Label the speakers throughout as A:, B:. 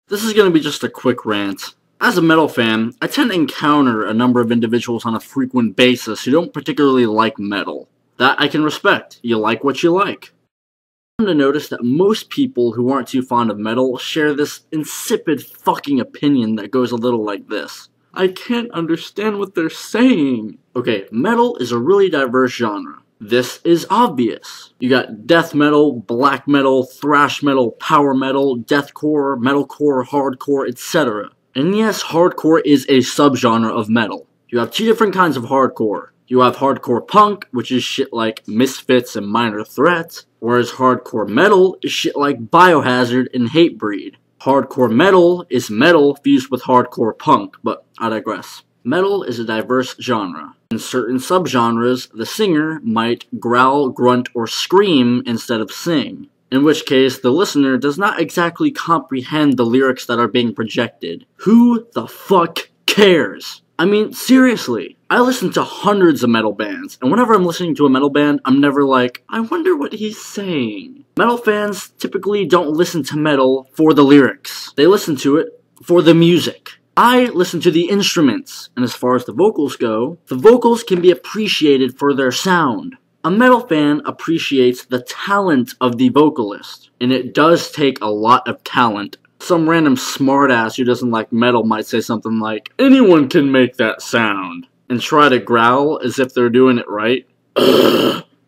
A: This is going to be just a quick rant. As a metal fan, I tend to encounter a number of individuals on a frequent basis who don't particularly like metal. That I can respect. You like what you like. I'm to notice that most people who aren't too fond of metal share this insipid fucking opinion that goes a little like this. I can't understand what they're saying. Okay, metal is a really diverse genre. This is obvious. You got death metal, black metal, thrash metal, power metal, deathcore, metalcore, hardcore, etc. And yes, hardcore is a subgenre of metal. You have two different kinds of hardcore. You have hardcore punk, which is shit like Misfits and Minor Threat, whereas hardcore metal is shit like Biohazard and Hatebreed. Hardcore metal is metal fused with hardcore punk, but I digress. Metal is a diverse genre. In certain subgenres, the singer might growl, grunt, or scream instead of sing, in which case the listener does not exactly comprehend the lyrics that are being projected. Who the fuck cares? I mean, seriously. I listen to hundreds of metal bands, and whenever I'm listening to a metal band, I'm never like, I wonder what he's saying. Metal fans typically don't listen to metal for the lyrics. They listen to it for the music. I listen to the instruments, and as far as the vocals go, the vocals can be appreciated for their sound. A metal fan appreciates the talent of the vocalist, and it does take a lot of talent. Some random smartass who doesn't like metal might say something like, anyone can make that sound, and try to growl as if they're doing it right.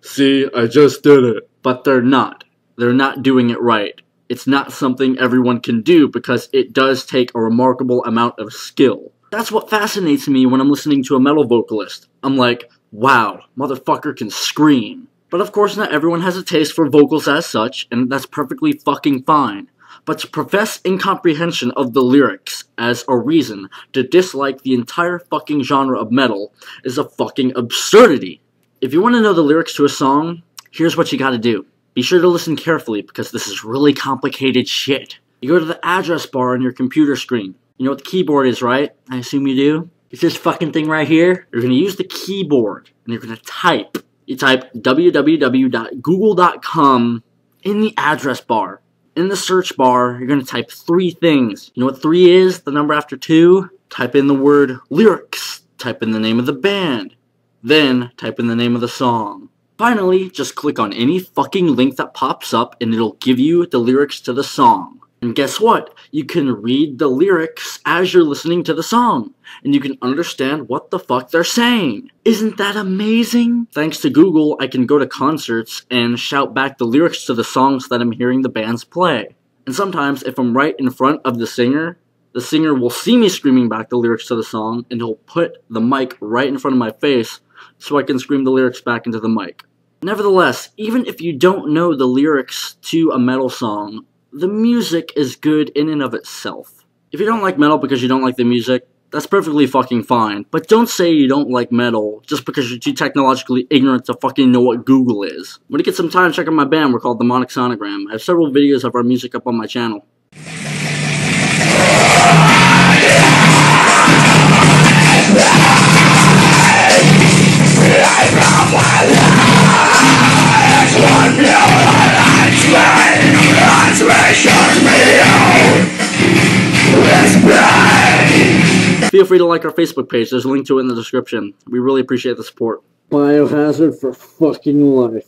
A: See, I just did it. But they're not. They're not doing it right. It's not something everyone can do because it does take a remarkable amount of skill. That's what fascinates me when I'm listening to a metal vocalist. I'm like, wow, motherfucker can scream. But of course not everyone has a taste for vocals as such, and that's perfectly fucking fine. But to profess incomprehension of the lyrics as a reason to dislike the entire fucking genre of metal is a fucking absurdity. If you want to know the lyrics to a song, here's what you gotta do. Be sure to listen carefully because this is really complicated shit. You go to the address bar on your computer screen. You know what the keyboard is, right? I assume you do. It's this fucking thing right here. You're going to use the keyboard and you're going to type. You type www.google.com in the address bar. In the search bar, you're going to type 3 things. You know what 3 is? The number after 2? Type in the word lyrics. Type in the name of the band. Then type in the name of the song. Finally, just click on any fucking link that pops up and it'll give you the lyrics to the song. And guess what? You can read the lyrics as you're listening to the song. And you can understand what the fuck they're saying. Isn't that amazing? Thanks to Google, I can go to concerts and shout back the lyrics to the songs that I'm hearing the bands play. And sometimes, if I'm right in front of the singer will see me screaming back the lyrics to the song and he'll put the mic right in front of my face so I can scream the lyrics back into the mic. Nevertheless, even if you don't know the lyrics to a metal song, the music is good in and of itself. If you don't like metal because you don't like the music, that's perfectly fucking fine. But don't say you don't like metal just because you're too technologically ignorant to fucking know what Google is. When you get some time, check out my band. We're called TheMassaCreature. I have several videos of our music up on my channel. Feel free to like our Facebook page, there's a link to it in the description. We really appreciate the support. Biohazard for fucking life.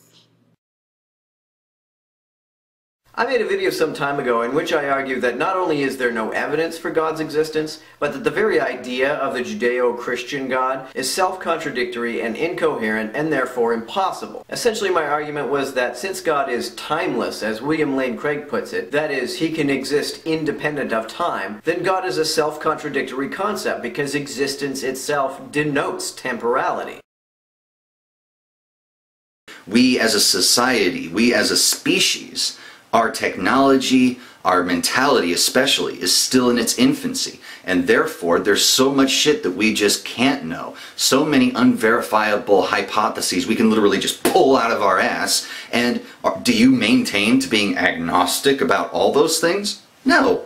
B: I made a video some time ago in which I argued that not only is there no evidence for God's existence, but that the very idea of the Judeo-Christian God is self-contradictory and incoherent and therefore impossible. Essentially my argument was that since God is timeless, as William Lane Craig puts it, that is, he can exist independent of time, then God is a self-contradictory concept because existence itself denotes temporality.
C: We as a society, we as a species, our technology, our mentality especially, is still in its infancy. And therefore, there's so much shit that we just can't know. So many unverifiable hypotheses we can literally just pull out of our ass. And do you maintain to being agnostic about all those things? No.